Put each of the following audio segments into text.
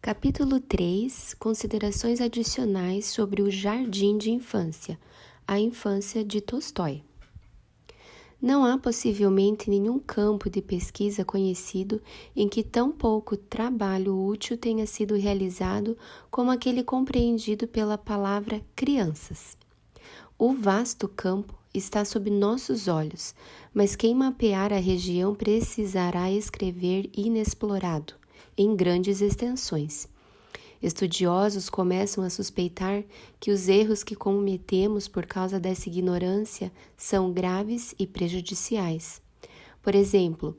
Capítulo 3 – Considerações adicionais sobre o jardim de infância, a infância de Tolstói. Não há possivelmente nenhum campo de pesquisa conhecido em que tão pouco trabalho útil tenha sido realizado como aquele compreendido pela palavra crianças. O vasto campo está sob nossos olhos, mas quem mapear a região precisará escrever inexplorado, em grandes extensões. Estudiosos começam a suspeitar que os erros que cometemos por causa dessa ignorância são graves e prejudiciais. Por exemplo,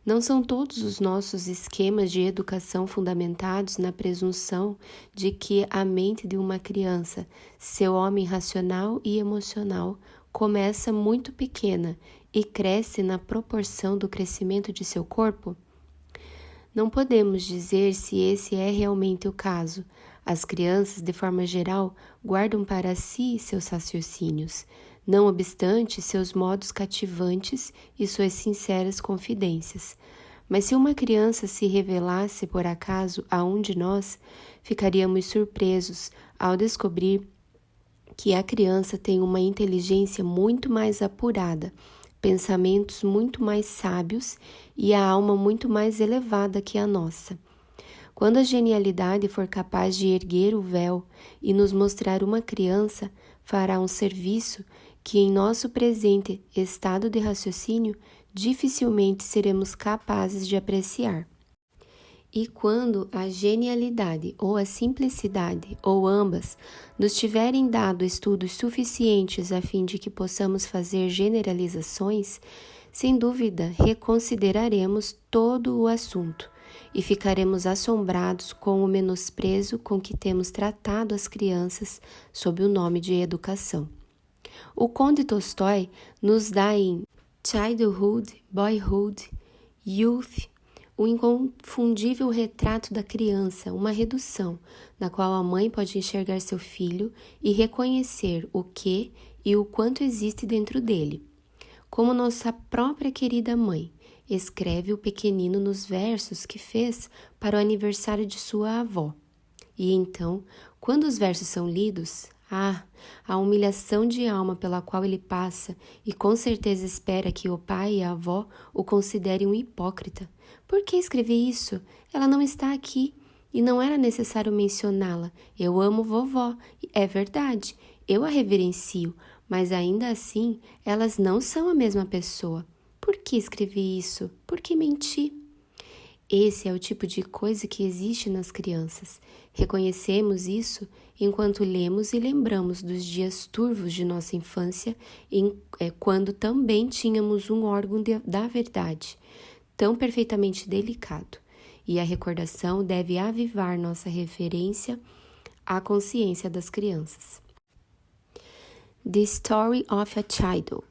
não são todos os nossos esquemas de educação fundamentados na presunção de que a mente de uma criança, seu homem racional e emocional, começa muito pequena e cresce na proporção do crescimento de seu corpo? Não podemos dizer se esse é realmente o caso. As crianças, de forma geral, guardam para si seus raciocínios, não obstante seus modos cativantes e suas sinceras confidências. Mas se uma criança se revelasse por acaso a um de nós, ficaríamos surpresos ao descobrir que a criança tem uma inteligência muito mais apurada, pensamentos muito mais sábios e a alma muito mais elevada que a nossa. Quando a genialidade for capaz de erguer o véu e nos mostrar uma criança, fará um serviço que em nosso presente estado de raciocínio dificilmente seremos capazes de apreciar. E quando a genialidade ou a simplicidade, ou ambas, nos tiverem dado estudos suficientes a fim de que possamos fazer generalizações, sem dúvida reconsideraremos todo o assunto e ficaremos assombrados com o menosprezo com que temos tratado as crianças sob o nome de educação. O Conde Tolstói nos dá em Childhood, Boyhood, Youth, o inconfundível retrato da criança, uma redução, na qual a mãe pode enxergar seu filho e reconhecer o que e o quanto existe dentro dele. Como nossa própria querida mãe, escreve o pequenino nos versos que fez para o aniversário de sua avó. E então, quando os versos são lidos, a humilhação de alma pela qual ele passa e com certeza espera que o pai e a avó o considerem um hipócrita. Por que escrevi isso? Ela não está aqui e não era necessário mencioná-la. Eu amo vovó, é verdade, eu a reverencio, mas ainda assim elas não são a mesma pessoa. Por que escrevi isso? Por que menti? Esse é o tipo de coisa que existe nas crianças. Reconhecemos isso enquanto lemos e lembramos dos dias turvos de nossa infância, quando também tínhamos um órgão da verdade, tão perfeitamente delicado, e a recordação deve avivar nossa referência à consciência das crianças. The Story of a Child.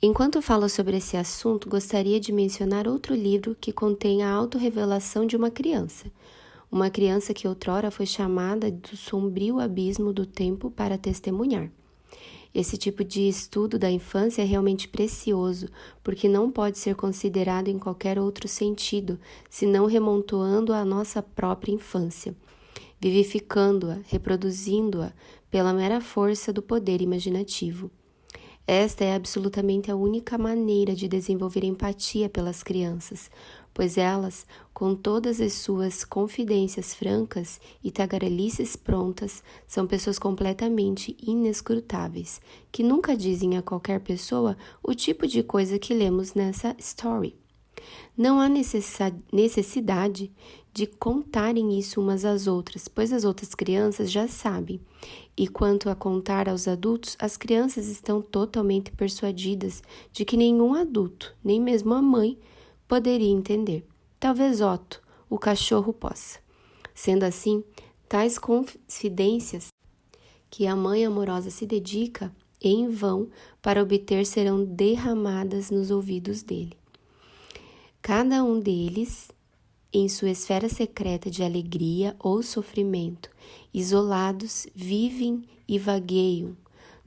Enquanto falo sobre esse assunto, gostaria de mencionar outro livro que contém a autorrevelação de uma criança que outrora foi chamada do sombrio abismo do tempo para testemunhar. Esse tipo de estudo da infância é realmente precioso, porque não pode ser considerado em qualquer outro sentido, senão remontando à nossa própria infância, vivificando-a, reproduzindo-a pela mera força do poder imaginativo. Esta é absolutamente a única maneira de desenvolver empatia pelas crianças, pois elas, com todas as suas confidências francas e tagarelices prontas, são pessoas completamente inescrutáveis, que nunca dizem a qualquer pessoa o tipo de coisa que lemos nessa story. Não há necessidade de contarem isso umas às outras, pois as outras crianças já sabem. E quanto a contar aos adultos, as crianças estão totalmente persuadidas de que nenhum adulto, nem mesmo a mãe, poderia entender. Talvez Otto, o cachorro, possa. Sendo assim, tais confidências que a mãe amorosa se dedica em vão para obter serão derramadas nos ouvidos dele. Cada um deles, em sua esfera secreta de alegria ou sofrimento, isolados, vivem e vagueiam.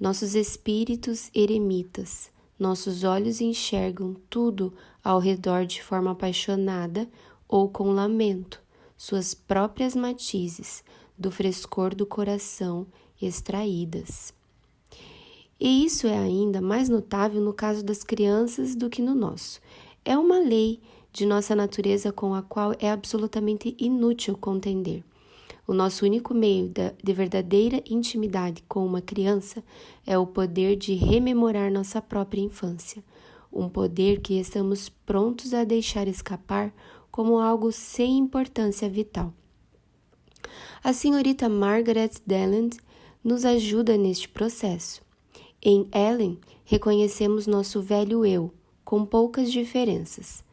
Nossos espíritos eremitas, nossos olhos enxergam tudo ao redor de forma apaixonada ou com lamento. suas próprias matizes do frescor do coração extraídas. E isso é ainda mais notável no caso das crianças do que no nosso. É uma lei de nossa natureza com a qual é absolutamente inútil contender. O nosso único meio de verdadeira intimidade com uma criança é o poder de rememorar nossa própria infância, um poder que estamos prontos a deixar escapar como algo sem importância vital. A senhorita Margaret Deland nos ajuda neste processo. Em Ellen, reconhecemos nosso velho eu, com poucas diferenças.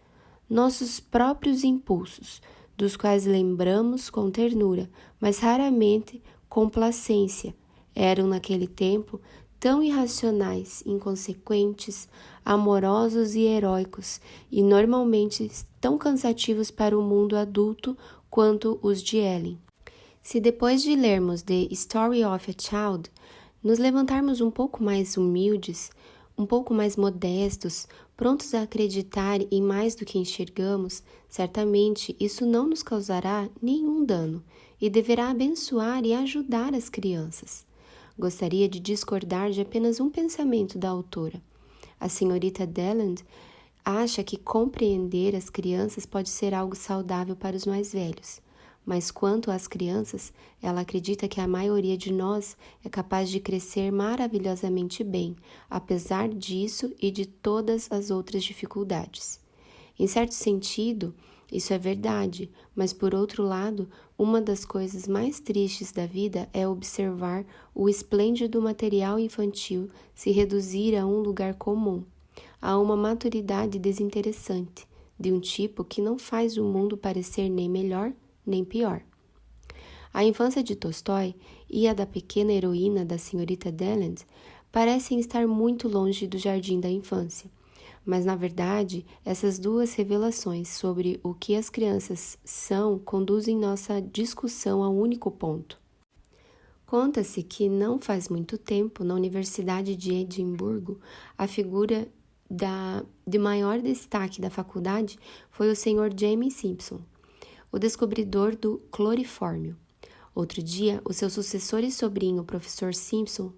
Nossos próprios impulsos, dos quais lembramos com ternura, mas raramente complacência, eram naquele tempo tão irracionais, inconsequentes, amorosos e heróicos, e normalmente tão cansativos para o mundo adulto quanto os de Ellen. Se depois de lermos The Story of a Child, nos levantarmos um pouco mais humildes, um pouco mais modestos, prontos a acreditar em mais do que enxergamos, certamente isso não nos causará nenhum dano e deverá abençoar e ajudar as crianças. Gostaria de discordar de apenas um pensamento da autora. A senhorita Deland acha que compreender as crianças pode ser algo saudável para os mais velhos. Mas quanto às crianças, ela acredita que a maioria de nós é capaz de crescer maravilhosamente bem, apesar disso e de todas as outras dificuldades. Em certo sentido, isso é verdade, mas por outro lado, uma das coisas mais tristes da vida é observar o esplêndido material infantil se reduzir a um lugar comum, a uma maturidade desinteressante, de um tipo que não faz o mundo parecer nem melhor nem pior. A infância de Tolstói e a da pequena heroína da senhorita Deland parecem estar muito longe do jardim da infância, mas na verdade essas duas revelações sobre o que as crianças são conduzem nossa discussão a um único ponto. Conta-se que não faz muito tempo, na Universidade de Edimburgo, a figura de maior destaque da faculdade foi o Sr. James Simpson, o descobridor do clorifórmio. Outro dia, o seu sucessor e sobrinho, o professor Simpson,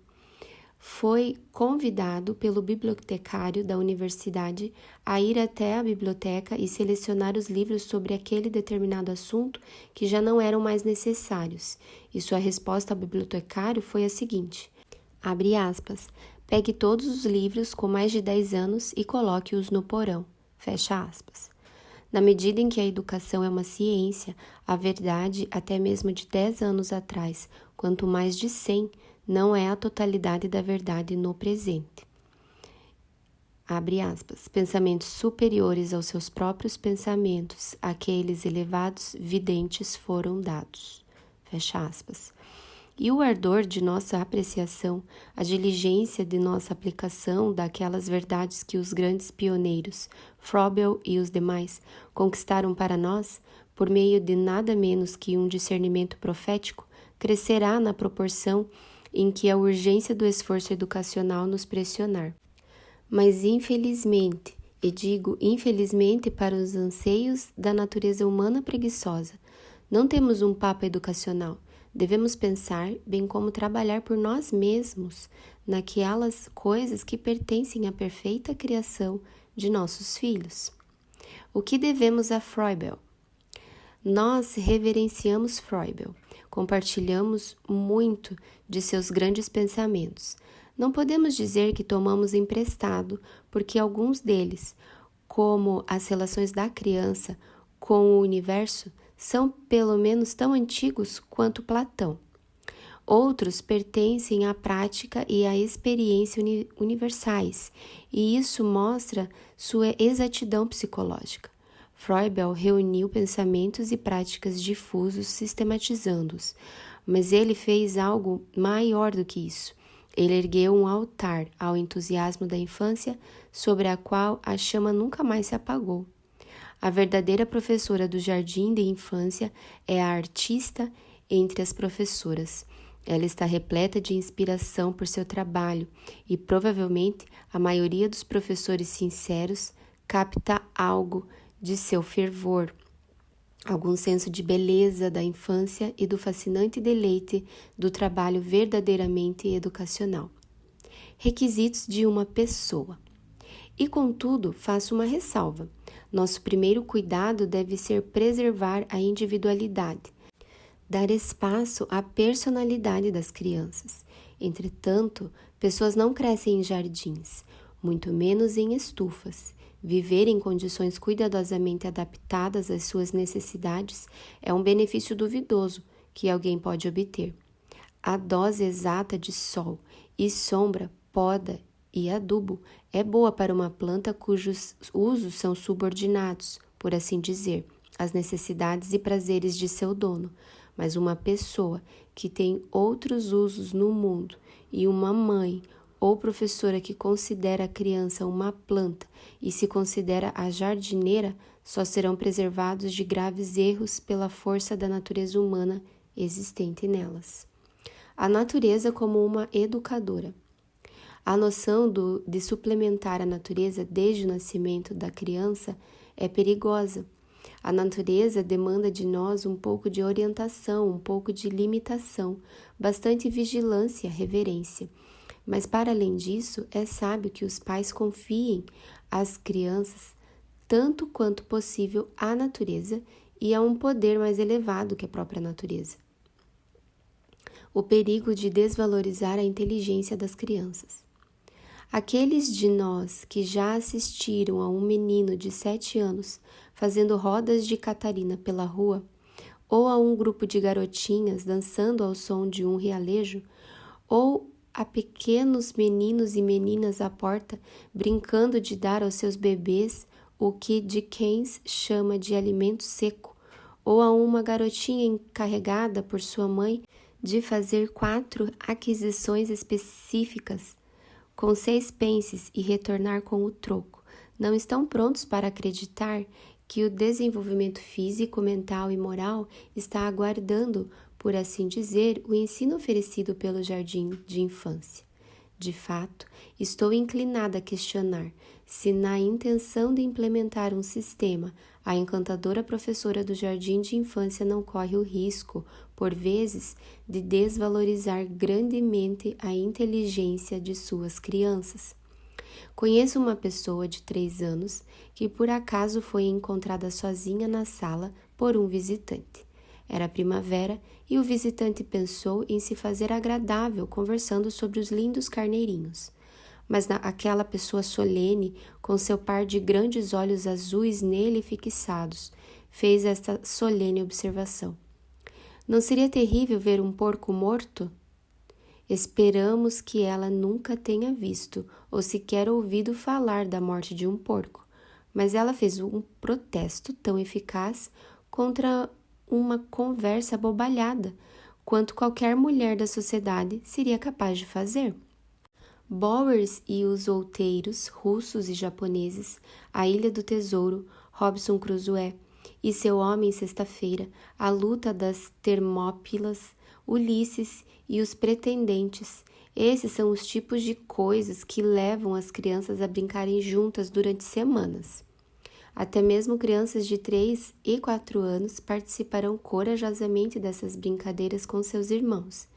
foi convidado pelo bibliotecário da universidade a ir até a biblioteca e selecionar os livros sobre aquele determinado assunto que já não eram mais necessários. E sua resposta ao bibliotecário foi a seguinte, abre aspas, pegue todos os livros com mais de 10 anos e coloque-os no porão, fecha aspas. Na medida em que a educação é uma ciência, a verdade, até mesmo de 10 anos atrás, quanto mais de 100, não é a totalidade da verdade no presente. Abre aspas, pensamentos superiores aos seus próprios pensamentos, aqueles elevados videntes foram dados. Fecha aspas. E o ardor de nossa apreciação, a diligência de nossa aplicação daquelas verdades que os grandes pioneiros, Froebel e os demais, conquistaram para nós, por meio de nada menos que um discernimento profético, crescerá na proporção em que a urgência do esforço educacional nos pressionar. Mas infelizmente, e digo infelizmente para os anseios da natureza humana preguiçosa, não temos um papa educacional. Devemos pensar, bem como trabalhar por nós mesmos, naquelas coisas que pertencem à perfeita criação de nossos filhos. O que devemos a Froebel? Nós reverenciamos Froebel, compartilhamos muito de seus grandes pensamentos. Não podemos dizer que tomamos emprestado, porque alguns deles, como as relações da criança com o universo, são pelo menos tão antigos quanto Platão. Outros pertencem à prática e à experiência universais, e isso mostra sua exatidão psicológica. Froebel reuniu pensamentos e práticas difusos, sistematizando-os, mas ele fez algo maior do que isso. Ele ergueu um altar ao entusiasmo da infância, sobre a qual a chama nunca mais se apagou. A verdadeira professora do jardim de infância é a artista entre as professoras. Ela está repleta de inspiração por seu trabalho e provavelmente a maioria dos professores sinceros capta algo de seu fervor. algum senso de beleza da infância e do fascinante deleite do trabalho verdadeiramente educacional. Requisitos de uma pessoa. E, contudo, faço uma ressalva. Nosso primeiro cuidado deve ser preservar a individualidade, dar espaço à personalidade das crianças. Entretanto, pessoas não crescem em jardins, muito menos em estufas. Viver em condições cuidadosamente adaptadas às suas necessidades é um benefício duvidoso que alguém pode obter. A dose exata de sol e sombra, poda e adubo é boa para uma planta cujos usos são subordinados, por assim dizer, às necessidades e prazeres de seu dono, mas uma pessoa que tem outros usos no mundo e uma mãe ou professora que considera a criança uma planta e se considera a jardineira só serão preservados de graves erros pela força da natureza humana existente nelas. A natureza como uma educadora. A noção de suplementar a natureza desde o nascimento da criança é perigosa. A natureza demanda de nós um pouco de orientação, um pouco de limitação, bastante vigilância, reverência. Mas, para além disso, é sábio que os pais confiem às crianças tanto quanto possível à natureza e a um poder mais elevado que a própria natureza. O perigo de desvalorizar a inteligência das crianças. Aqueles de nós que já assistiram a um menino de 7 anos fazendo rodas de Catarina pela rua, ou a um grupo de garotinhas dançando ao som de um realejo, ou a pequenos meninos e meninas à porta brincando de dar aos seus bebês o que Dickens chama de alimento seco, ou a uma garotinha encarregada por sua mãe de fazer 4 aquisições específicas com 6 pences e retornar com o troco, não estão prontos para acreditar que o desenvolvimento físico, mental e moral está aguardando, por assim dizer, o ensino oferecido pelo jardim de infância. De fato, estou inclinada a questionar se, na intenção de implementar um sistema, a encantadora professora do jardim de infância não corre o risco, por vezes, de desvalorizar grandemente a inteligência de suas crianças. Conheço uma pessoa de 3 anos que por acaso foi encontrada sozinha na sala por um visitante. Era primavera e o visitante pensou em se fazer agradável conversando sobre os lindos carneirinhos. Mas aquela pessoa solene, com seu par de grandes olhos azuis nele fixados, fez esta solene observação. Não seria terrível ver um porco morto? Esperamos que ela nunca tenha visto ou sequer ouvido falar da morte de um porco, mas ela fez um protesto tão eficaz contra uma conversa abobalhada quanto qualquer mulher da sociedade seria capaz de fazer. Bowers e os outeiros russos e japoneses, A Ilha do Tesouro, Robinson Crusoe e Seu Homem Sexta-feira, A Luta das Termópilas, Ulisses e os Pretendentes. Esses são os tipos de coisas que levam as crianças a brincarem juntas durante semanas. Até mesmo crianças de 3 e 4 anos participarão corajosamente dessas brincadeiras com seus irmãos.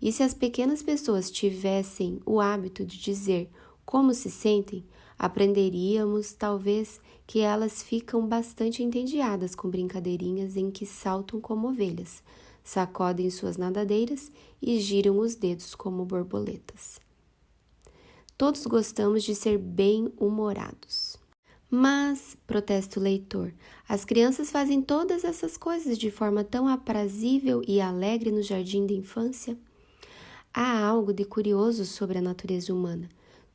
E se as pequenas pessoas tivessem o hábito de dizer como se sentem, aprenderíamos, talvez, que elas ficam bastante entediadas com brincadeirinhas em que saltam como ovelhas, sacodem suas nadadeiras e giram os dedos como borboletas. Todos gostamos de ser bem-humorados. Mas, protesta o leitor, as crianças fazem todas essas coisas de forma tão aprazível e alegre no jardim da infância? Há algo de curioso sobre a natureza humana.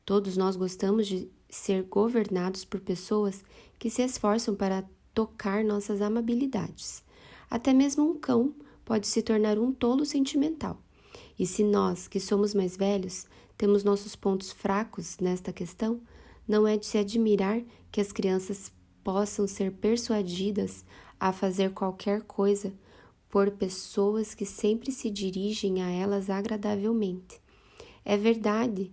Todos nós gostamos de ser governados por pessoas que se esforçam para tocar nossas amabilidades. Até mesmo um cão pode se tornar um tolo sentimental. E se nós, que somos mais velhos, temos nossos pontos fracos nesta questão, não é de se admirar que as crianças possam ser persuadidas a fazer qualquer coisa por pessoas que sempre se dirigem a elas agradavelmente. É verdade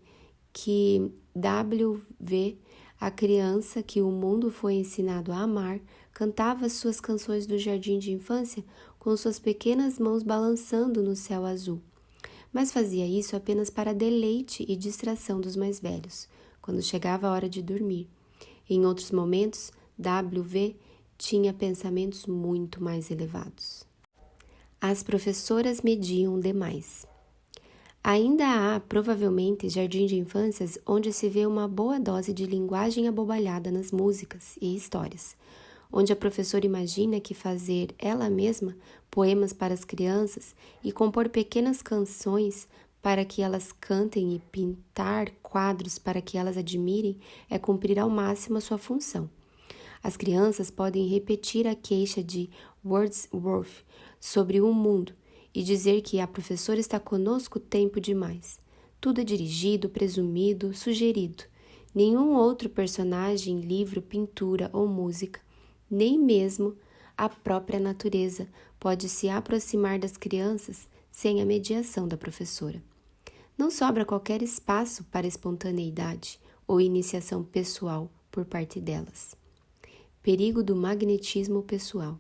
que W.V., a criança que o mundo foi ensinado a amar, cantava suas canções do jardim de infância com suas pequenas mãos balançando no céu azul. Mas fazia isso apenas para deleite e distração dos mais velhos, quando chegava a hora de dormir. Em outros momentos, W.V. tinha pensamentos muito mais elevados. As professoras mediam demais. Ainda há, provavelmente, jardim de infâncias onde se vê uma boa dose de linguagem abobalhada nas músicas e histórias, onde a professora imagina que fazer ela mesma poemas para as crianças e compor pequenas canções para que elas cantem e pintar quadros para que elas admirem é cumprir ao máximo a sua função. As crianças podem repetir a queixa de Wordsworth sobre o mundo e dizer que a professora está conosco tempo demais. Tudo é dirigido, presumido, sugerido. Nenhum outro personagem, livro, pintura ou música, nem mesmo a própria natureza, pode se aproximar das crianças sem a mediação da professora. Não sobra qualquer espaço para espontaneidade ou iniciação pessoal por parte delas. Perigo do magnetismo pessoal.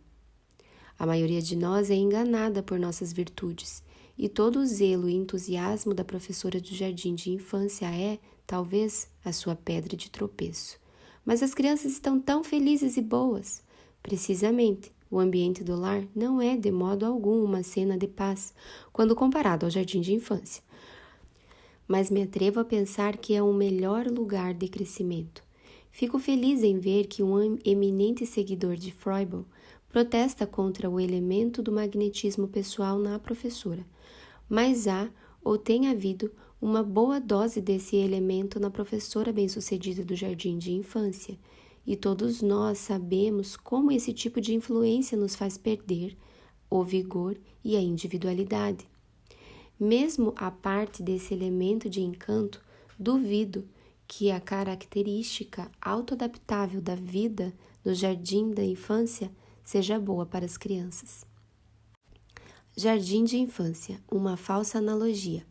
A maioria de nós é enganada por nossas virtudes, e todo o zelo e entusiasmo da professora do jardim de infância é, talvez, a sua pedra de tropeço. Mas as crianças estão tão felizes e boas. Precisamente, o ambiente do lar não é de modo algum uma cena de paz, quando comparado ao jardim de infância. Mas me atrevo a pensar que é um melhor lugar de crescimento. Fico feliz em ver que um eminente seguidor de Froebel protesta contra o elemento do magnetismo pessoal na professora, mas há ou tem havido uma boa dose desse elemento na professora bem-sucedida do jardim de infância, e todos nós sabemos como esse tipo de influência nos faz perder o vigor e a individualidade. Mesmo a parte desse elemento de encanto, duvido que a característica autoadaptável da vida no jardim da infância seja boa para as crianças. Jardim de infância, uma falsa analogia.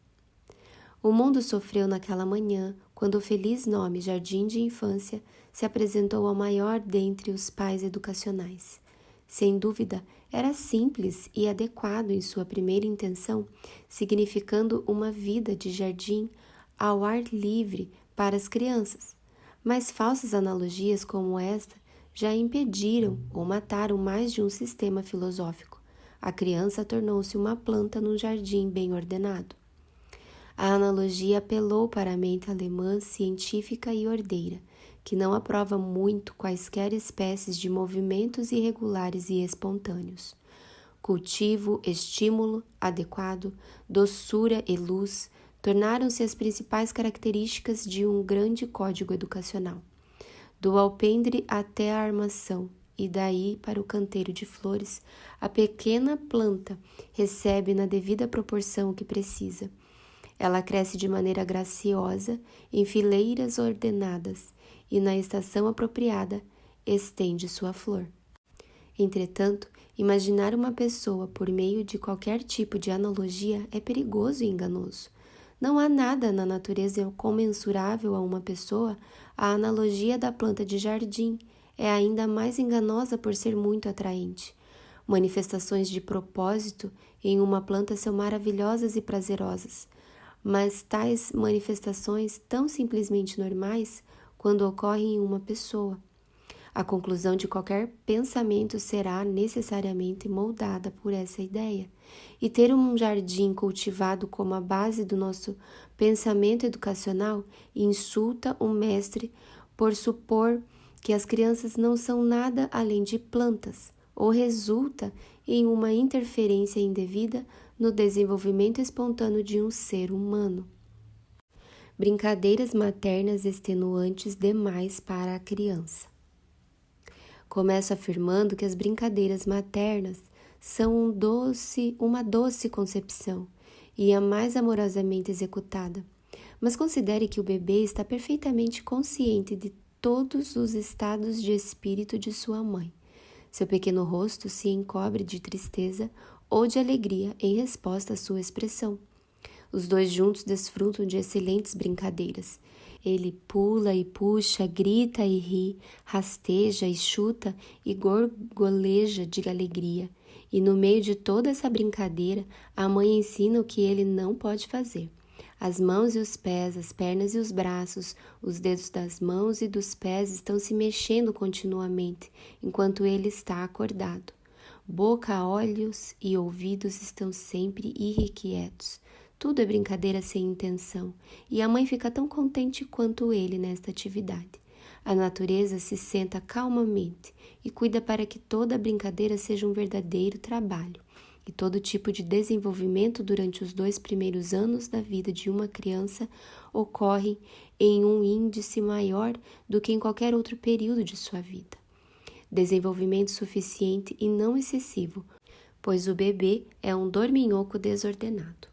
O mundo sofreu naquela manhã, quando o feliz nome Jardim de Infância se apresentou ao maior dentre os pais educacionais. Sem dúvida, era simples e adequado em sua primeira intenção, significando uma vida de jardim ao ar livre para as crianças. Mas falsas analogias como esta já impediram ou mataram mais de um sistema filosófico. A criança tornou-se uma planta num jardim bem ordenado. A analogia apelou para a mente alemã científica e ordeira, que não aprova muito quaisquer espécies de movimentos irregulares e espontâneos. Cultivo, estímulo adequado, doçura e luz tornaram-se as principais características de um grande código educacional. Do alpendre até a armação, e daí para o canteiro de flores, a pequena planta recebe na devida proporção o que precisa. Ela cresce de maneira graciosa, em fileiras ordenadas, e na estação apropriada estende sua flor. Entretanto, imaginar uma pessoa por meio de qualquer tipo de analogia é perigoso e enganoso. Não há nada na natureza comensurável a uma pessoa. A analogia da planta de jardim é ainda mais enganosa por ser muito atraente. Manifestações de propósito em uma planta são maravilhosas e prazerosas, mas tais manifestações tão simplesmente normais quando ocorrem em uma pessoa. A conclusão de qualquer pensamento será necessariamente moldada por essa ideia. E ter um jardim cultivado como a base do nosso pensamento educacional insulta o mestre por supor que as crianças não são nada além de plantas, ou resulta em uma interferência indevida no desenvolvimento espontâneo de um ser humano. Brincadeiras maternas extenuantes demais para a criança. Começo afirmando que as brincadeiras maternas são uma doce concepção e a mais amorosamente executada, mas considere que o bebê está perfeitamente consciente de todos os estados de espírito de sua mãe. Seu pequeno rosto se encobre de tristeza ou de alegria em resposta à sua expressão. Os dois juntos desfrutam de excelentes brincadeiras, Ele pula e puxa, grita e ri, rasteja e chuta e gorgoleja de alegria. E no meio de toda essa brincadeira, a mãe ensina o que ele não pode fazer. As mãos e os pés, as pernas e os braços, os dedos das mãos e dos pés estão se mexendo continuamente, enquanto ele está acordado. Boca, olhos e ouvidos estão sempre irrequietos. Tudo é brincadeira sem intenção, e a mãe fica tão contente quanto ele nesta atividade. A natureza se senta calmamente e cuida para que toda a brincadeira seja um verdadeiro trabalho. E todo tipo de desenvolvimento durante os 2 primeiros anos da vida de uma criança ocorre em um índice maior do que em qualquer outro período de sua vida. Desenvolvimento suficiente e não excessivo, pois o bebê é um dorminhoco desordenado.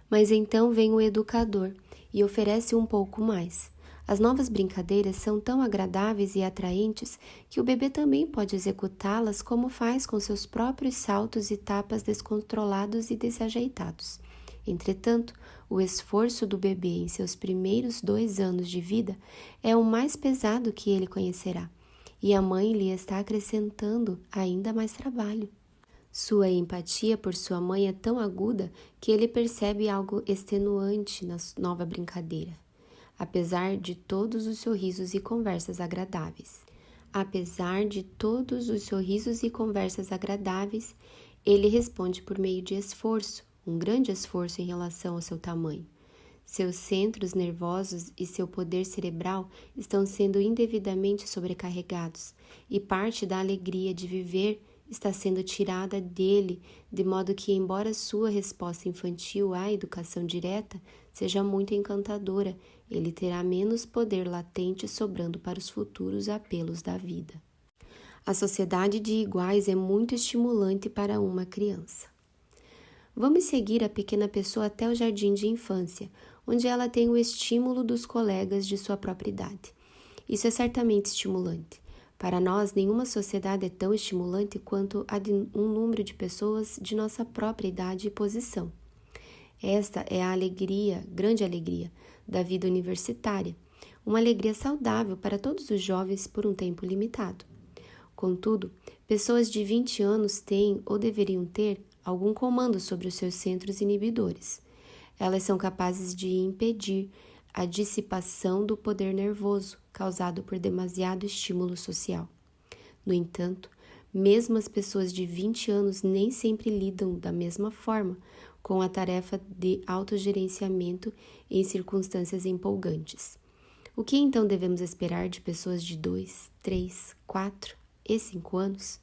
Mas então vem o educador e oferece um pouco mais. As novas brincadeiras são tão agradáveis e atraentes que o bebê também pode executá-las como faz com seus próprios saltos e tapas descontrolados e desajeitados. Entretanto, o esforço do bebê em seus primeiros 2 anos de vida é o mais pesado que ele conhecerá, e a mãe lhe está acrescentando ainda mais trabalho. Sua empatia por sua mãe é tão aguda que ele percebe algo extenuante na nova brincadeira, apesar de todos os sorrisos e conversas agradáveis. Ele responde por meio de esforço, um grande esforço em relação ao seu tamanho. Seus centros nervosos e seu poder cerebral estão sendo indevidamente sobrecarregados, e parte da alegria de viver está sendo tirada dele, de modo que, embora sua resposta infantil à educação direta seja muito encantadora, ele terá menos poder latente sobrando para os futuros apelos da vida. A sociedade de iguais é muito estimulante para uma criança. Vamos seguir a pequena pessoa até o jardim de infância, onde ela tem o estímulo dos colegas de sua própria idade. Isso é certamente estimulante. Para nós, nenhuma sociedade é tão estimulante quanto a de um número de pessoas de nossa própria idade e posição. Esta é a grande alegria da vida universitária, uma alegria saudável para todos os jovens por um tempo limitado. Contudo, pessoas de 20 anos têm ou deveriam ter algum comando sobre os seus centros inibidores. Elas são capazes de impedir a dissipação do poder nervoso causado por demasiado estímulo social. No entanto, mesmo as pessoas de 20 anos nem sempre lidam da mesma forma com a tarefa de autogerenciamento em circunstâncias empolgantes. O que então devemos esperar de pessoas de 2, 3, 4 e 5 anos?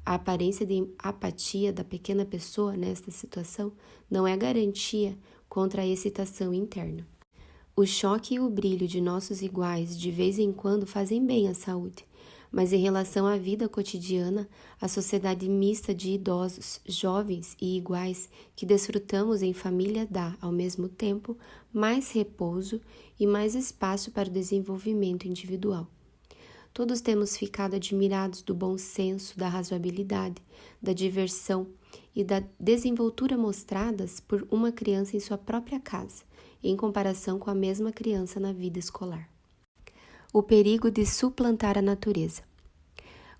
A aparência de apatia da pequena pessoa nesta situação não é garantia contra a excitação interna. O choque e o brilho de nossos iguais de vez em quando fazem bem à saúde, mas em relação à vida cotidiana, a sociedade mista de idosos, jovens e iguais que desfrutamos em família dá, ao mesmo tempo, mais repouso e mais espaço para o desenvolvimento individual. Todos temos ficado admirados do bom senso, da razoabilidade, da diversão e da desenvoltura mostradas por uma criança em sua própria casa, em comparação com a mesma criança na vida escolar. O perigo de suplantar a natureza.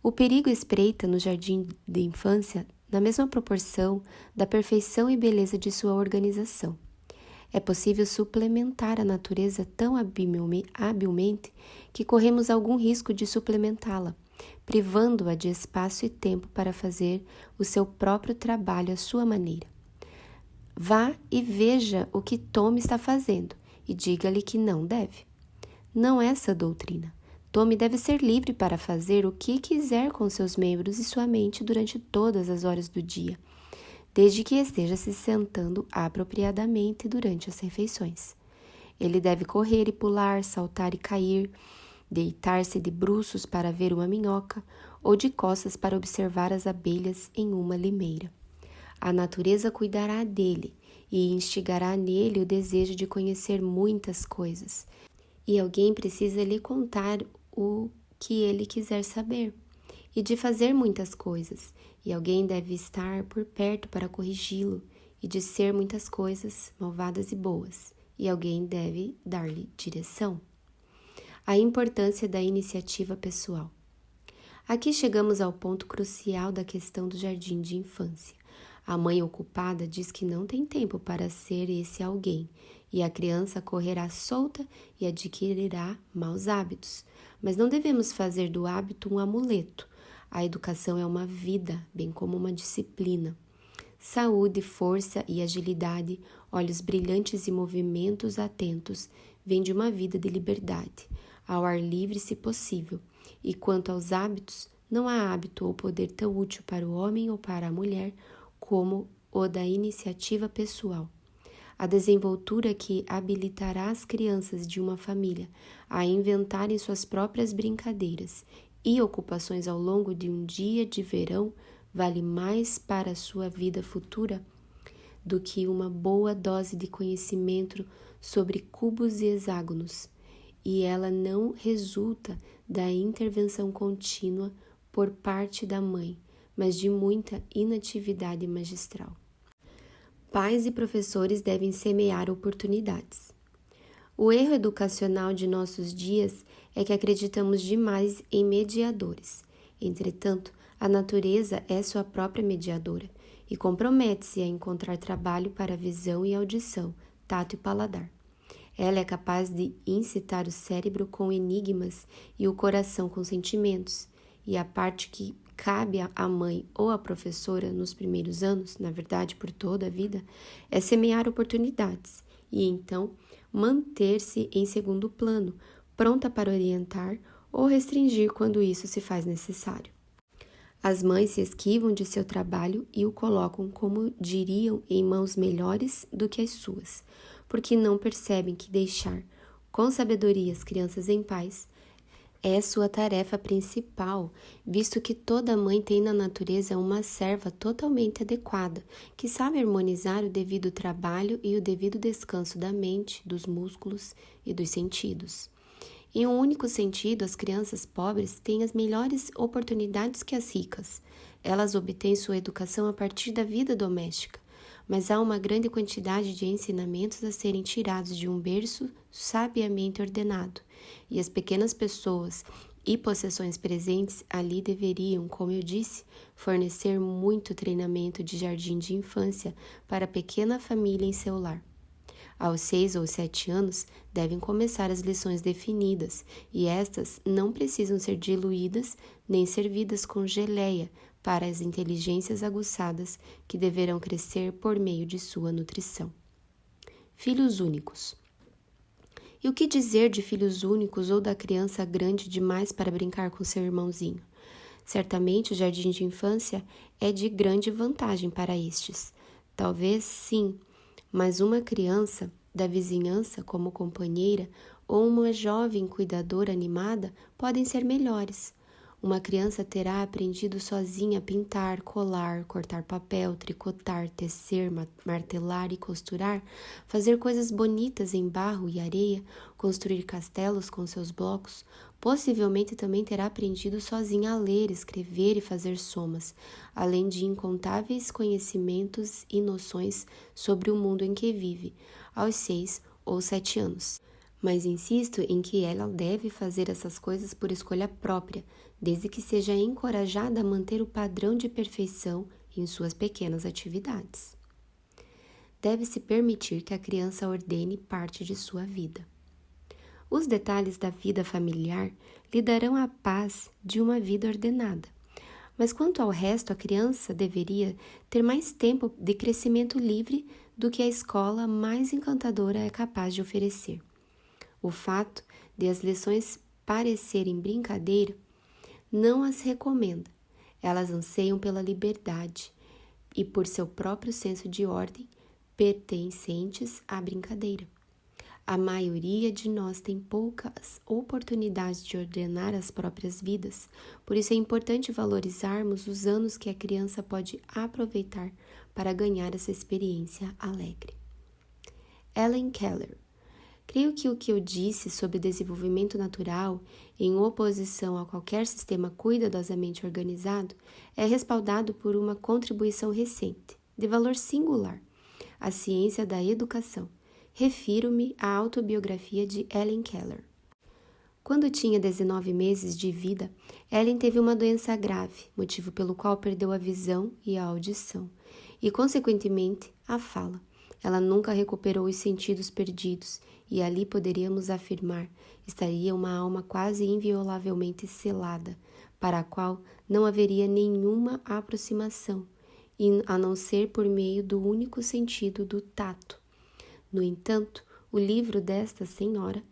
O perigo espreita no jardim de infância na mesma proporção da perfeição e beleza de sua organização. É possível suplementar a natureza tão habilmente que corremos algum risco de suplementá-la, privando-a de espaço e tempo para fazer o seu próprio trabalho à sua maneira. Vá e veja o que Tom está fazendo e diga-lhe que não deve. Não é essa a doutrina. Tom deve ser livre para fazer o que quiser com seus membros e sua mente durante todas as horas do dia, desde que esteja se sentando apropriadamente durante as refeições. Ele deve correr e pular, saltar e cair, deitar-se de bruços para ver uma minhoca ou de costas para observar as abelhas em uma limeira. A natureza cuidará dele e instigará nele o desejo de conhecer muitas coisas. E alguém precisa lhe contar o que ele quiser saber, e de fazer muitas coisas, e alguém deve estar por perto para corrigi-lo, e de ser muitas coisas, malvadas e boas, e alguém deve dar-lhe direção. A importância da iniciativa pessoal. Aqui chegamos ao ponto crucial da questão do jardim de infância. A mãe ocupada diz que não tem tempo para ser esse alguém, e a criança correrá solta e adquirirá maus hábitos. Mas não devemos fazer do hábito um amuleto. A educação é uma vida, bem como uma disciplina. Saúde, força e agilidade, olhos brilhantes e movimentos atentos, vêm de uma vida de liberdade, ao ar livre se possível. E quanto aos hábitos, não há hábito ou poder tão útil para o homem ou para a mulher como o da iniciativa pessoal. A desenvoltura que habilitará as crianças de uma família a inventarem suas próprias brincadeiras e ocupações ao longo de um dia de verão vale mais para a sua vida futura do que uma boa dose de conhecimento sobre cubos e hexágonos, e ela não resulta da intervenção contínua por parte da mãe, mas de muita inatividade magistral. Pais e professores devem semear oportunidades. O erro educacional de nossos dias é que acreditamos demais em mediadores. Entretanto, a natureza é sua própria mediadora e compromete-se a encontrar trabalho para a visão e audição, tato e paladar. Ela é capaz de incitar o cérebro com enigmas e o coração com sentimentos, e a parte que cabe à mãe ou à professora nos primeiros anos, na verdade por toda a vida, é semear oportunidades e então manter-se em segundo plano, pronta para orientar ou restringir quando isso se faz necessário. As mães se esquivam de seu trabalho e o colocam, como diriam, em mãos melhores do que as suas, porque não percebem que deixar com sabedoria as crianças em paz é sua tarefa principal, visto que toda mãe tem na natureza uma serva totalmente adequada, que sabe harmonizar o devido trabalho e o devido descanso da mente, dos músculos e dos sentidos. Em um único sentido, as crianças pobres têm as melhores oportunidades que as ricas. Elas obtêm sua educação a partir da vida doméstica, mas há uma grande quantidade de ensinamentos a serem tirados de um berço sabiamente ordenado, e as pequenas pessoas e possessões presentes ali deveriam, como eu disse, fornecer muito treinamento de jardim de infância para a pequena família em seu lar. Aos 6 ou 7 anos, devem começar as lições definidas, e estas não precisam ser diluídas nem servidas com geleia para as inteligências aguçadas que deverão crescer por meio de sua nutrição. Filhos únicos. E o que dizer de filhos únicos ou da criança grande demais para brincar com seu irmãozinho? Certamente o jardim de infância é de grande vantagem para estes. Talvez sim, mas uma criança da vizinhança como companheira ou uma jovem cuidadora animada podem ser melhores. Uma criança terá aprendido sozinha a pintar, colar, cortar papel, tricotar, tecer, martelar e costurar, fazer coisas bonitas em barro e areia, construir castelos com seus blocos. Possivelmente também terá aprendido sozinha a ler, escrever e fazer somas, além de incontáveis conhecimentos e noções sobre o mundo em que vive, aos 6 ou 7 anos. Mas insisto em que ela deve fazer essas coisas por escolha própria, desde que seja encorajada a manter o padrão de perfeição em suas pequenas atividades. Deve-se permitir que a criança ordene parte de sua vida. Os detalhes da vida familiar lhe darão a paz de uma vida ordenada. Mas quanto ao resto, a criança deveria ter mais tempo de crescimento livre do que a escola mais encantadora é capaz de oferecer. O fato de as lições parecerem brincadeira não as recomenda. Elas anseiam pela liberdade e por seu próprio senso de ordem pertencentes à brincadeira. A maioria de nós tem poucas oportunidades de ordenar as próprias vidas, por isso é importante valorizarmos os anos que a criança pode aproveitar para ganhar essa experiência alegre. Helen Keller. Creio que o que eu disse sobre desenvolvimento natural, em oposição a qualquer sistema cuidadosamente organizado, é respaldado por uma contribuição recente, de valor singular, a ciência da educação. Refiro-me à autobiografia de Helen Keller. Quando tinha 19 meses de vida, Ellen teve uma doença grave, motivo pelo qual perdeu a visão e a audição, e, consequentemente, a fala. Ela nunca recuperou os sentidos perdidos, e ali poderíamos afirmar, estaria uma alma quase inviolavelmente selada, para a qual não haveria nenhuma aproximação, a não ser por meio do único sentido do tato. No entanto, o livro desta senhora,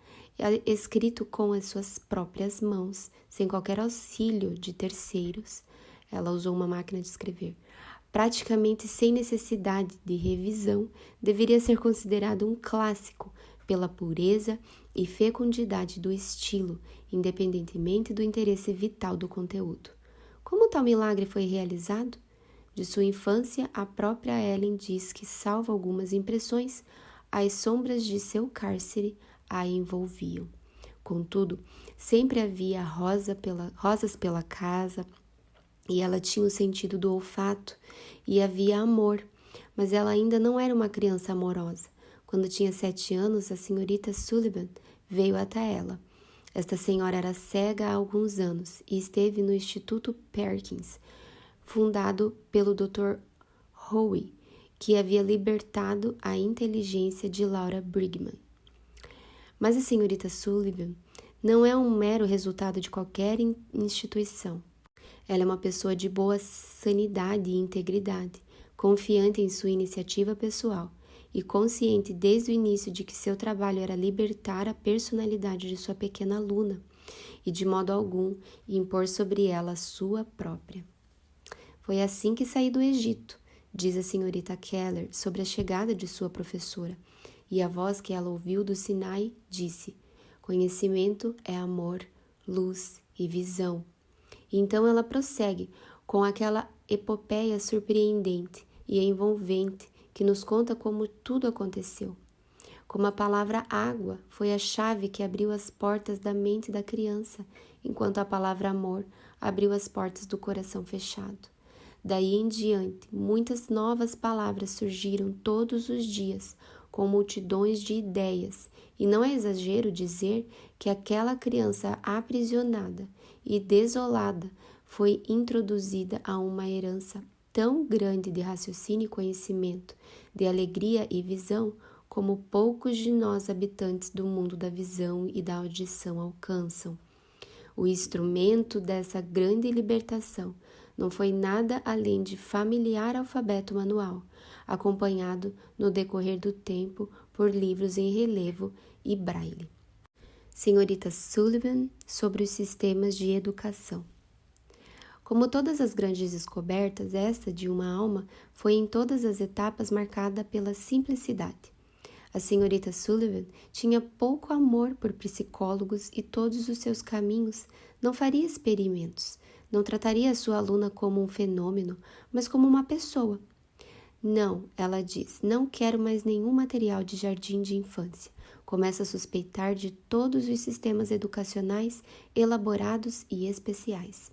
escrito com as suas próprias mãos, sem qualquer auxílio de terceiros, ela usou uma máquina de escrever, praticamente sem necessidade de revisão, deveria ser considerado um clássico pela pureza e fecundidade do estilo, independentemente do interesse vital do conteúdo. Como tal milagre foi realizado? De sua infância, a própria Ellen diz que, salvo algumas impressões, as sombras de seu cárcere a envolviam. Contudo, sempre havia rosas pela casa, e ela tinha o sentido do olfato, e havia amor, mas ela ainda não era uma criança amorosa. Quando tinha 7 anos, a senhorita Sullivan veio até ela. Esta senhora era cega há alguns anos e esteve no Instituto Perkins, fundado pelo Dr. Howe, que havia libertado a inteligência de Laura Brigman. Mas a senhorita Sullivan não é um mero resultado de qualquer instituição. Ela é uma pessoa de boa sanidade e integridade, confiante em sua iniciativa pessoal e consciente desde o início de que seu trabalho era libertar a personalidade de sua pequena aluna e, de modo algum, impor sobre ela a sua própria. Foi assim que saí do Egito, diz a senhorita Keller sobre a chegada de sua professora, e a voz que ela ouviu do Sinai disse: conhecimento é amor, luz e visão. E então ela prossegue com aquela epopeia surpreendente e envolvente que nos conta como tudo aconteceu. Como a palavra água foi a chave que abriu as portas da mente da criança, enquanto a palavra amor abriu as portas do coração fechado. Daí em diante, muitas novas palavras surgiram todos os dias, com multidões de ideias, e não é exagero dizer que aquela criança aprisionada e desolada foi introduzida a uma herança tão grande de raciocínio e conhecimento, de alegria e visão, como poucos de nós habitantes do mundo da visão e da audição alcançam. O instrumento dessa grande libertação não foi nada além de familiar alfabeto manual, acompanhado no decorrer do tempo por livros em relevo e braille. Senhorita Sullivan sobre os sistemas de educação. Como todas as grandes descobertas, esta de uma alma foi em todas as etapas marcada pela simplicidade. A senhorita Sullivan tinha pouco amor por psicólogos e todos os seus caminhos não faria experimentos, não trataria a sua aluna como um fenômeno, mas como uma pessoa. Não, ela diz, não quero mais nenhum material de jardim de infância. Começa a suspeitar de todos os sistemas educacionais elaborados e especiais.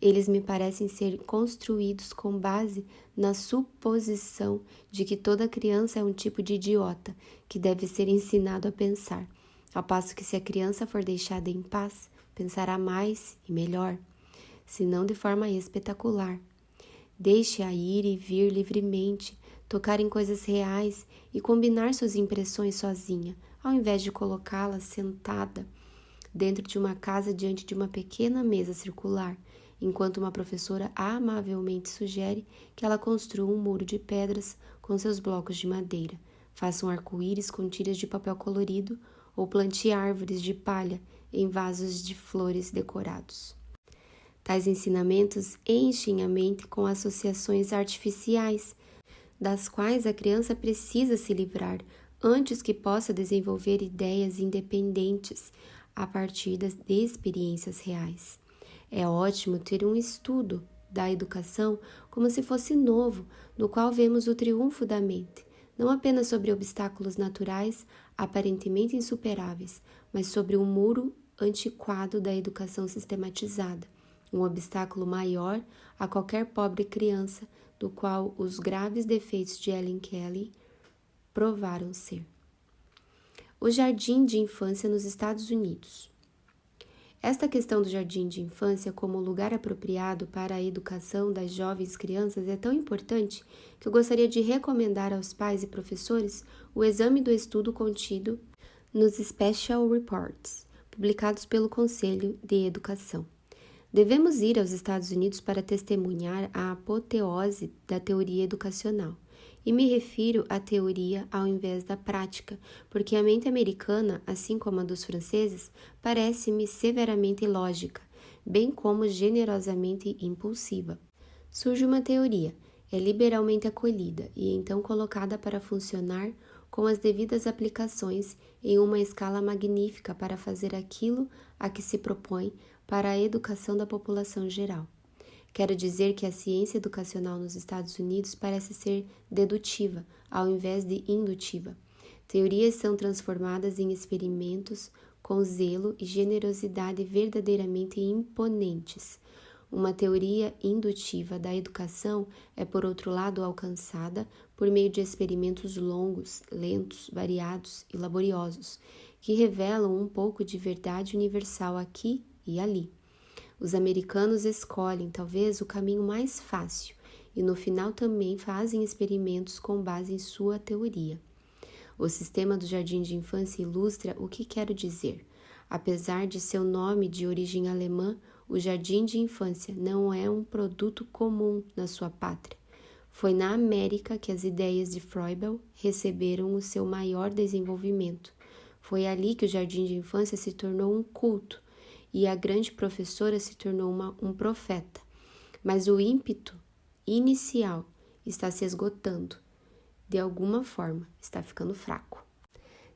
Eles me parecem ser construídos com base na suposição de que toda criança é um tipo de idiota que deve ser ensinado a pensar, ao passo que se a criança for deixada em paz, pensará mais e melhor, se não de forma espetacular. Deixe-a ir e vir livremente, tocar em coisas reais e combinar suas impressões sozinha, ao invés de colocá-la sentada dentro de uma casa diante de uma pequena mesa circular, enquanto uma professora amavelmente sugere que ela construa um muro de pedras com seus blocos de madeira, faça um arco-íris com tiras de papel colorido ou plante árvores de palha em vasos de flores decorados. Tais ensinamentos enchem a mente com associações artificiais, das quais a criança precisa se livrar antes que possa desenvolver ideias independentes a partir das experiências reais. É ótimo ter um estudo da educação como se fosse novo, no qual vemos o triunfo da mente, não apenas sobre obstáculos naturais aparentemente insuperáveis, mas sobre um muro antiquado da educação sistematizada, um obstáculo maior a qualquer pobre criança, do qual os graves defeitos de Ellen Kelly provaram ser. O jardim de infância nos Estados Unidos. Esta questão do jardim de infância como lugar apropriado para a educação das jovens crianças é tão importante que eu gostaria de recomendar aos pais e professores o exame do estudo contido nos Special Reports, publicados pelo Conselho de Educação. Devemos ir aos Estados Unidos para testemunhar a apoteose da teoria educacional. E me refiro à teoria ao invés da prática, porque a mente americana, assim como a dos franceses, parece-me severamente ilógica, bem como generosamente impulsiva. Surge uma teoria, é liberalmente acolhida e então colocada para funcionar com as devidas aplicações em uma escala magnífica para fazer aquilo a que se propõe para a educação da população geral. Quero dizer que a ciência educacional nos Estados Unidos parece ser dedutiva, ao invés de indutiva. Teorias são transformadas em experimentos com zelo e generosidade verdadeiramente imponentes. Uma teoria indutiva da educação é, por outro lado, alcançada por meio de experimentos longos, lentos, variados e laboriosos, que revelam um pouco de verdade universal aqui e ali. Os americanos escolhem, talvez, o caminho mais fácil e, no final, também fazem experimentos com base em sua teoria. O sistema do jardim de infância ilustra o que quero dizer. Apesar de seu nome de origem alemã, o jardim de infância não é um produto comum na sua pátria. Foi na América que as ideias de Froebel receberam o seu maior desenvolvimento. Foi ali que o jardim de infância se tornou um culto, e a grande professora se tornou um profeta. Mas o ímpeto inicial está se esgotando. De alguma forma, está ficando fraco.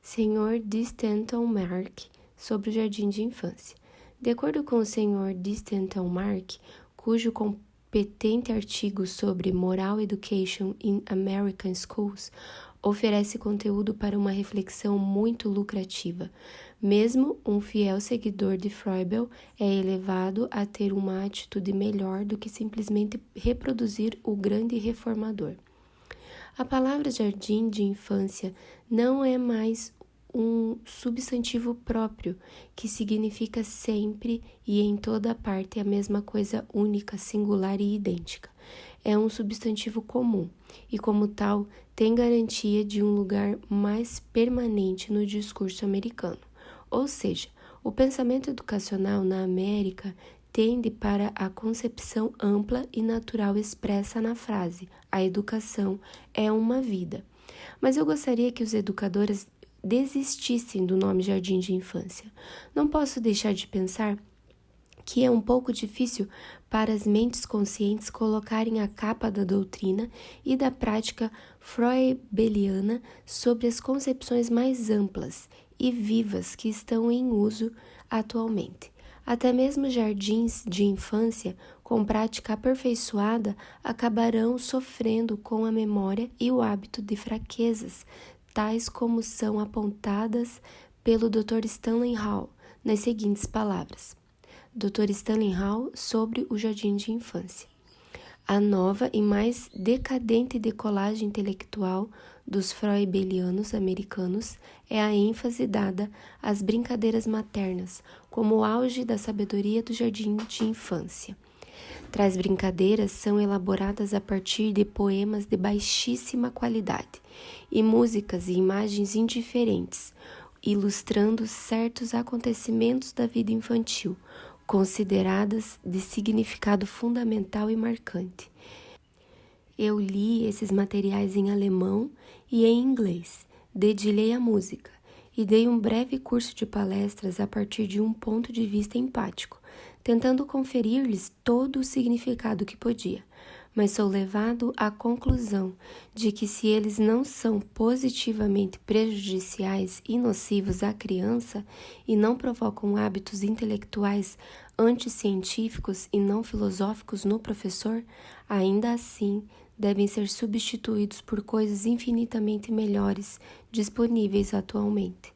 Sr. D. Stanton Mark, sobre o jardim de infância. De acordo com o Sr. D. Stanton Mark, cujo competente artigo sobre Moral Education in American Schools oferece conteúdo para uma reflexão muito lucrativa. Mesmo um fiel seguidor de Froebel é elevado a ter uma atitude melhor do que simplesmente reproduzir o grande reformador. A palavra jardim de infância não é mais um substantivo próprio, que significa sempre e em toda parte a mesma coisa única, singular e idêntica. É um substantivo comum e, como tal, tem garantia de um lugar mais permanente no discurso americano. Ou seja, o pensamento educacional na América tende para a concepção ampla e natural expressa na frase: a educação é uma vida. Mas eu gostaria que os educadores desistissem do nome jardim de infância. Não posso deixar de pensar que é um pouco difícil para as mentes conscientes colocarem a capa da doutrina e da prática froebeliana sobre as concepções mais amplas e vivas que estão em uso atualmente. Até mesmo jardins de infância com prática aperfeiçoada acabarão sofrendo com a memória e o hábito de fraquezas, tais como são apontadas pelo Dr. Stanley Hall, nas seguintes palavras. Dr. Stanley Hall sobre o jardim de infância. A nova e mais decadente decolagem intelectual dos froebelianos americanos é a ênfase dada às brincadeiras maternas como o auge da sabedoria do jardim de infância. Tais brincadeiras são elaboradas a partir de poemas de baixíssima qualidade e músicas e imagens indiferentes, ilustrando certos acontecimentos da vida infantil, consideradas de significado fundamental e marcante. Eu li esses materiais em alemão e em inglês, dedilhei a música e dei um breve curso de palestras a partir de um ponto de vista empático, tentando conferir-lhes todo o significado que podia, mas sou levado à conclusão de que se eles não são positivamente prejudiciais e nocivos à criança e não provocam hábitos intelectuais anticientíficos e não filosóficos no professor, ainda assim devem ser substituídos por coisas infinitamente melhores disponíveis atualmente.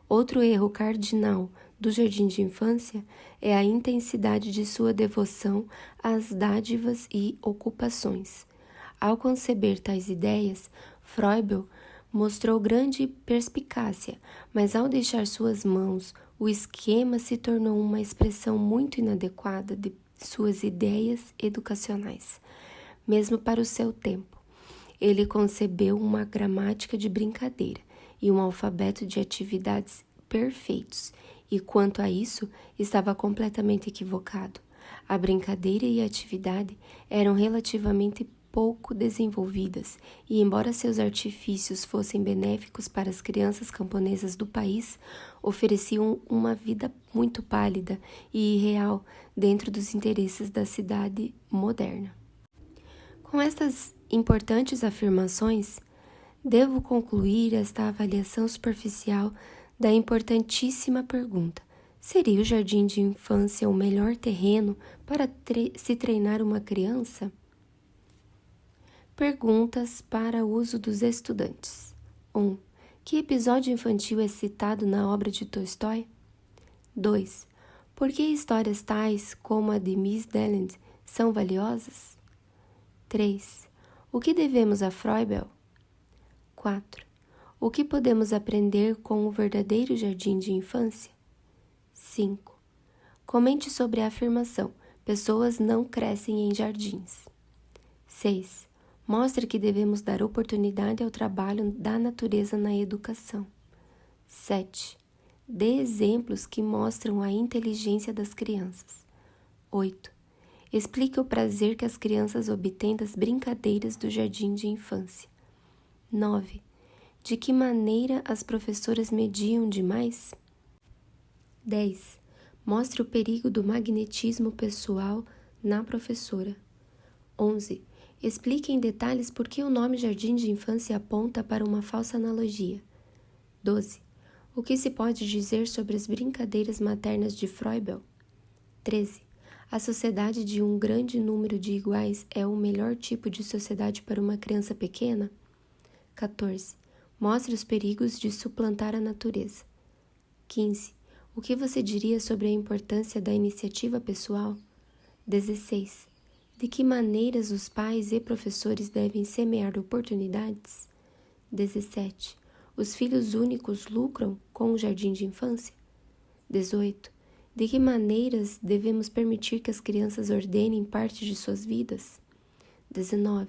Outro erro cardinal do jardim de infância é a intensidade de sua devoção às dádivas e ocupações. Ao conceber tais ideias, Froebel mostrou grande perspicácia, mas ao deixar suas mãos O esquema se tornou uma expressão muito inadequada de suas ideias educacionais, mesmo para o seu tempo. Ele concebeu uma gramática de brincadeira e um alfabeto de atividades perfeitos, e quanto a isso, estava completamente equivocado. A brincadeira e a atividade eram relativamente pouco desenvolvidas, e embora seus artifícios fossem benéficos para as crianças camponesas do país, ofereciam uma vida muito pálida e irreal dentro dos interesses da cidade moderna. Com estas importantes afirmações, devo concluir esta avaliação superficial da importantíssima pergunta: seria o jardim de infância o melhor terreno para se treinar uma criança? Perguntas para uso dos estudantes. 1. Que episódio infantil é citado na obra de Tolstói? 2. Por que histórias tais como a de Miss Deland são valiosas? 3. O que devemos a Froebel? 4. O que podemos aprender com o verdadeiro jardim de infância? 5. Comente sobre a afirmação: pessoas não crescem em jardins. 6. Mostre que devemos dar oportunidade ao trabalho da natureza na educação. 7. Dê exemplos que mostram a inteligência das crianças. 8. Explique o prazer que as crianças obtêm das brincadeiras do jardim de infância. 9. De que maneira as professoras mediam demais? 10. Mostre o perigo do magnetismo pessoal na professora. 11. Explique em detalhes por que o nome Jardim de Infância aponta para uma falsa analogia. 12. O que se pode dizer sobre as brincadeiras maternas de Froebel? 13. A sociedade de um grande número de iguais é o melhor tipo de sociedade para uma criança pequena? 14. Mostre os perigos de suplantar a natureza. 15. O que você diria sobre a importância da iniciativa pessoal? 16. De que maneiras os pais e professores devem semear oportunidades? 17. Os filhos únicos lucram com o jardim de infância? 18. De que maneiras devemos permitir que as crianças ordenem parte de suas vidas? 19.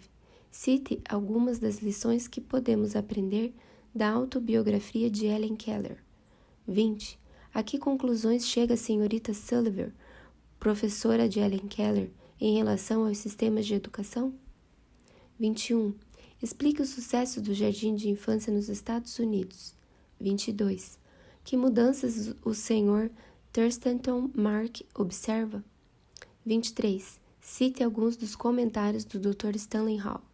Cite algumas das lições que podemos aprender da autobiografia de Helen Keller. 20. A que conclusões chega a senhorita Sullivan, professora de Helen Keller, em relação aos sistemas de educação? 21. Explique o sucesso do jardim de infância nos Estados Unidos. 22. Que mudanças o Sr. Thurston Mark observa? 23. Cite alguns dos comentários do Dr. Stanley Hall.